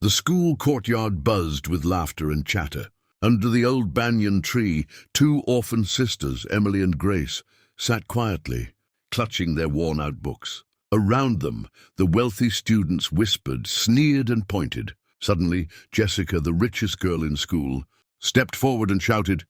The school courtyard buzzed with laughter and chatter. Under the old banyan tree, two orphan sisters, Emily and Grace, sat quietly, clutching their worn-out books. Around them, the wealthy students whispered, sneered, and pointed. Suddenly, Jessica, the richest girl in school, stepped forward and shouted,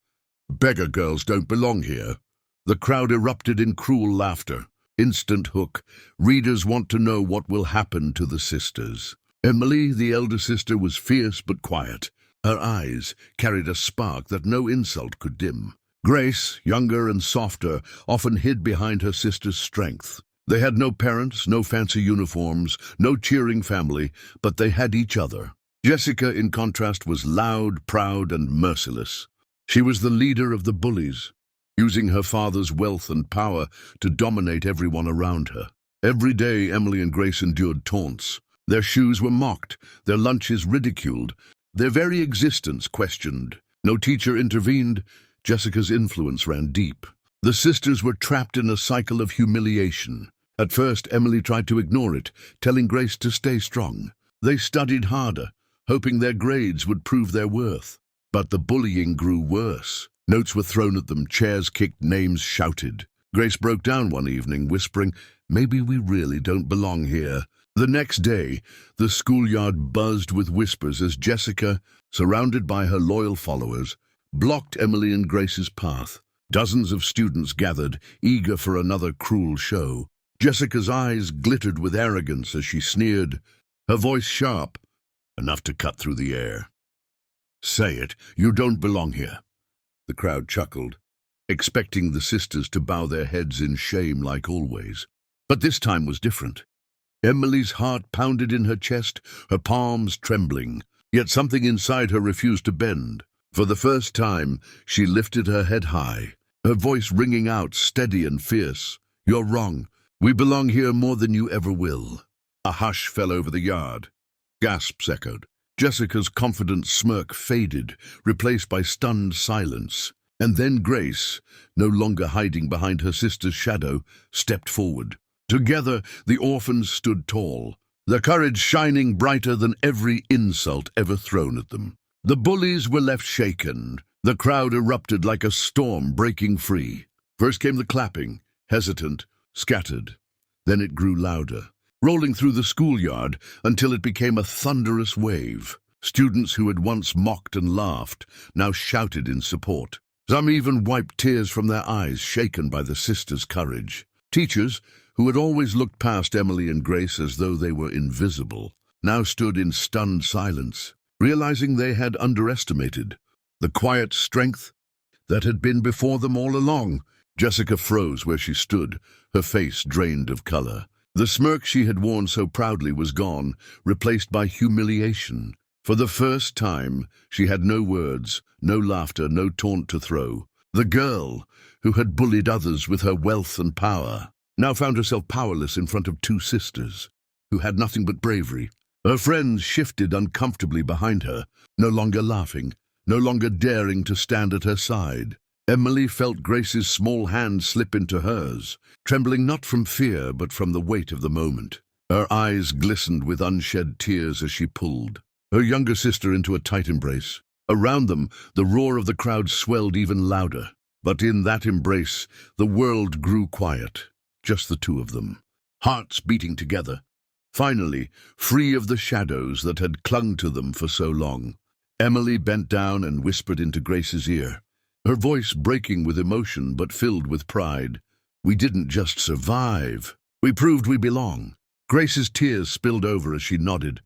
"Beggar girls don't belong here." The crowd erupted in cruel laughter. Instant hook. Readers want to know what will happen to the sisters. Emily, the elder sister, was fierce but quiet. Her eyes carried a spark that no insult could dim. Grace, younger and softer, often hid behind her sister's strength. They had no parents, no fancy uniforms, no cheering family, but they had each other. Jessica, in contrast, was loud, proud, and merciless. She was the leader of the bullies, using her father's wealth and power to dominate everyone around her. Every day, Emily and Grace endured taunts. Their shoes were mocked, their lunches ridiculed, their very existence questioned. No teacher intervened. Jessica's influence ran deep. The sisters were trapped in a cycle of humiliation. At first, Emily tried to ignore it, telling Grace to stay strong. They studied harder, hoping their grades would prove their worth. But the bullying grew worse. Notes were thrown at them, chairs kicked, names shouted. Grace broke down one evening, whispering, "Maybe we really don't belong here." The next day, the schoolyard buzzed with whispers as Jessica, surrounded by her loyal followers, blocked Emily and Grace's path. Dozens of students gathered, eager for another cruel show. Jessica's eyes glittered with arrogance as she sneered, her voice sharp, enough to cut through the air. "Say it, you don't belong here." The crowd chuckled, expecting the sisters to bow their heads in shame like always. But this time was different. Emily's heart pounded in her chest, her palms trembling, yet something inside her refused to bend. For the first time, she lifted her head high, her voice ringing out, steady and fierce. "You're wrong. We belong here more than you ever will." A hush fell over the yard. Gasps echoed. Jessica's confident smirk faded, replaced by stunned silence. And then Grace, no longer hiding behind her sister's shadow, stepped forward. Together, the orphans stood tall, their courage shining brighter than every insult ever thrown at them. The bullies were left shaken. The crowd erupted like a storm breaking free. First came the clapping, hesitant, scattered. Then it grew louder, rolling through the schoolyard until it became a thunderous wave. Students who had once mocked and laughed now shouted in support. Some even wiped tears from their eyes, shaken by the sisters' courage. Teachers, who had always looked past Emily and Grace as though they were invisible, now stood in stunned silence, realizing they had underestimated the quiet strength that had been before them all along. Jessica froze where she stood, her face drained of color. The smirk she had worn so proudly was gone, replaced by humiliation. For the first time, she had no words, no laughter, no taunt to throw. The girl, who had bullied others with her wealth and power, now found herself powerless in front of two sisters who had nothing but bravery. Her friends shifted uncomfortably behind her, no longer laughing, no longer daring to stand at her side. Emily felt Grace's small hand slip into hers, trembling not from fear but from the weight of the moment. Her eyes glistened with unshed tears as she pulled her younger sister into a tight embrace. Around them, the roar of the crowd swelled even louder. But in that embrace, the world grew quiet. Just the two of them, hearts beating together, finally free of the shadows that had clung to them for so long. Emily bent down and whispered into Grace's ear, her voice breaking with emotion but filled with pride. "We didn't just survive. We proved we belong." Grace's tears spilled over as she nodded,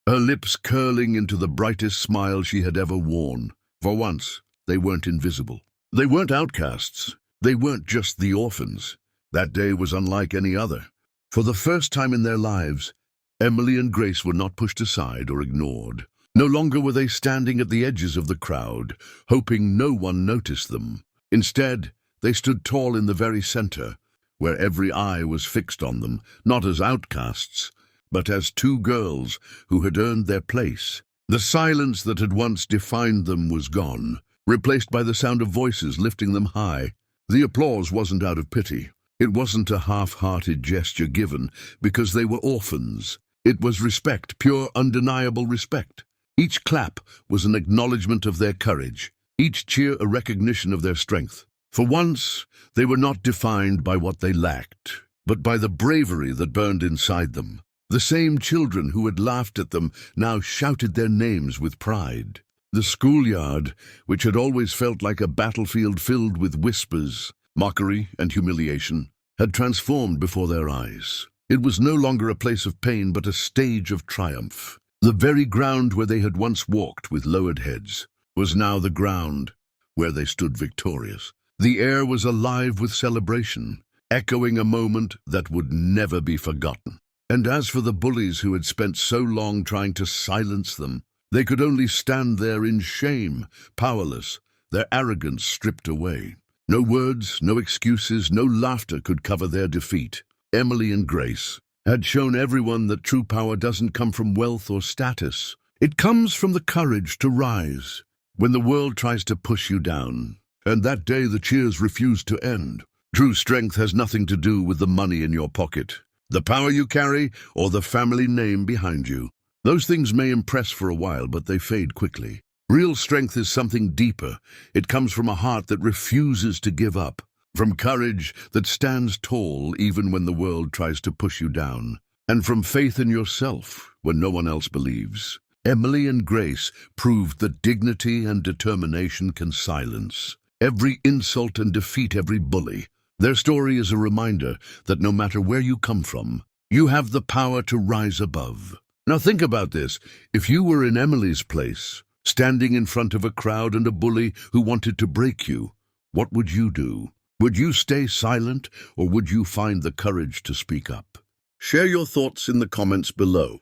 her lips curling into the brightest smile she had ever worn. For once, they weren't invisible. They weren't outcasts. They weren't just the orphans. That day was unlike any other. For the first time in their lives, Emily and Grace were not pushed aside or ignored. No longer were they standing at the edges of the crowd, hoping no one noticed them. Instead, they stood tall in the very center, where every eye was fixed on them, not as outcasts, but as two girls who had earned their place. The silence that had once defined them was gone, replaced by the sound of voices lifting them high. The applause wasn't out of pity. It wasn't a half-hearted gesture given because they were orphans. It was respect, pure, undeniable respect. Each clap was an acknowledgement of their courage, each cheer a recognition of their strength. For once, they were not defined by what they lacked, but by the bravery that burned inside them. The same children who had laughed at them now shouted their names with pride. The schoolyard, which had always felt like a battlefield filled with whispers, mockery, and humiliation, had transformed before their eyes. It was no longer a place of pain, but a stage of triumph. The very ground where they had once walked with lowered heads was now the ground where they stood victorious. The air was alive with celebration, echoing a moment that would never be forgotten. And as for the bullies who had spent so long trying to silence them, they could only stand there in shame, powerless, their arrogance stripped away. No words, no excuses, no laughter could cover their defeat. Emily and Grace had shown everyone that true power doesn't come from wealth or status. It comes from the courage to rise when the world tries to push you down. And that day the cheers refused to end. True strength has nothing to do with the money in your pocket, the power you carry, or the family name behind you. Those things may impress for a while, but they fade quickly. Real strength is something deeper. It comes from a heart that refuses to give up, from courage that stands tall even when the world tries to push you down, and from faith in yourself when no one else believes. Emily and Grace proved that dignity and determination can silence every insult and defeat every bully. Their story is a reminder that no matter where you come from, you have the power to rise above. Now think about this. If you were in Emily's place, standing in front of a crowd and a bully who wanted to break you, what would you do? Would you stay silent, or would you find the courage to speak up? Share your thoughts in the comments below.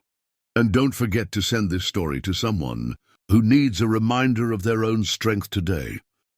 And don't forget to send this story to someone who needs a reminder of their own strength today.